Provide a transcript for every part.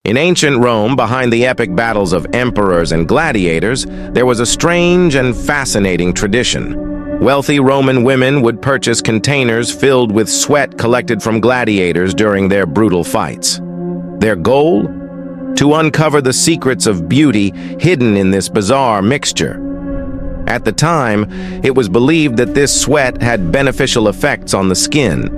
In ancient Rome, behind the epic battles of emperors and gladiators, there was a strange and fascinating tradition. Wealthy Roman women would purchase containers filled with sweat collected from gladiators during their brutal fights. Their goal? To uncover the secrets of beauty hidden in this bizarre mixture. At the time, it was believed that this sweat had beneficial effects on the skin.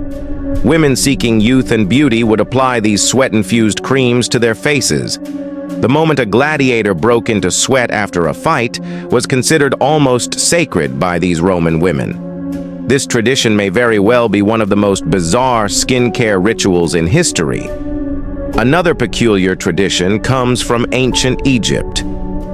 Women seeking youth and beauty would apply these sweat-infused creams to their faces. The moment a gladiator broke into sweat after a fight was considered almost sacred by these Roman women. This tradition may very well be one of the most bizarre skincare rituals in history. Another peculiar tradition comes from ancient Egypt.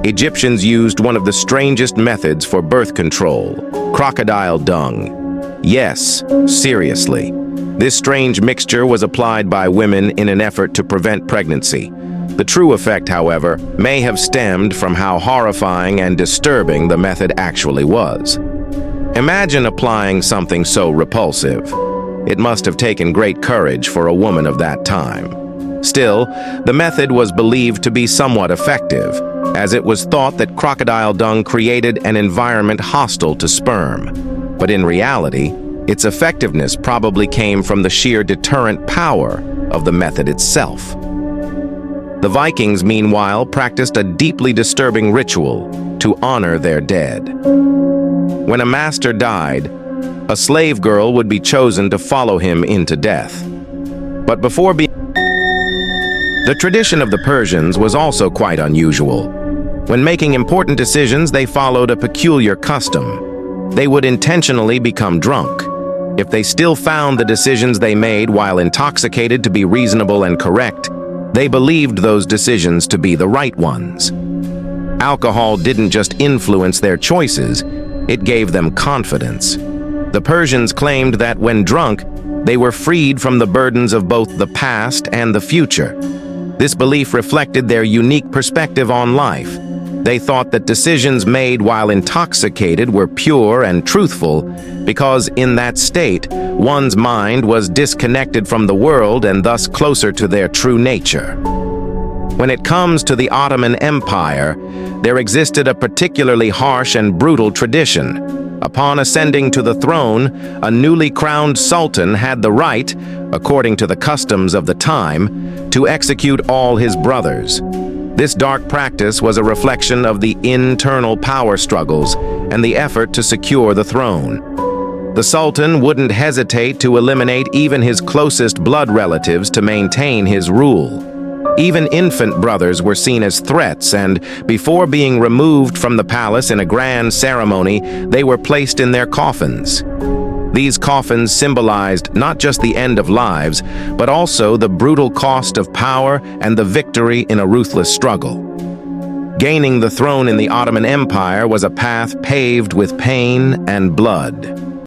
Egyptians used one of the strangest methods for birth control: crocodile dung. Yes, seriously. This strange mixture was applied by women in an effort to prevent pregnancy. The true effect, however, may have stemmed from how horrifying and disturbing the method actually was. Imagine applying something so repulsive. It must have taken great courage for a woman of that time. Still, the method was believed to be somewhat effective, as it was thought that crocodile dung created an environment hostile to sperm. But in reality, its effectiveness probably came from the sheer deterrent power of the method itself. The Vikings, meanwhile, practiced a deeply disturbing ritual to honor their dead. When a master died, a slave girl would be chosen to follow him into death. But before being... The tradition of the Persians was also quite unusual. When making important decisions, they followed a peculiar custom. They would intentionally become drunk. If they still found the decisions they made while intoxicated to be reasonable and correct, they believed those decisions to be the right ones. Alcohol didn't just influence their choices, it gave them confidence. The Persians claimed that when drunk, they were freed from the burdens of both the past and the future. This belief reflected their unique perspective on life. They thought that decisions made while intoxicated were pure and truthful because in that state, one's mind was disconnected from the world and thus closer to their true nature. When it comes to the Ottoman Empire, there existed a particularly harsh and brutal tradition. Upon ascending to the throne, a newly crowned sultan had the right, according to the customs of the time, to execute all his brothers. This dark practice was a reflection of the internal power struggles and the effort to secure the throne. The Sultan wouldn't hesitate to eliminate even his closest blood relatives to maintain his rule. Even infant brothers were seen as threats, and before being removed from the palace in a grand ceremony, they were placed in their coffins. These coffins symbolized not just the end of lives, but also the brutal cost of power and the victory in a ruthless struggle. Gaining the throne in the Ottoman Empire was a path paved with pain and blood.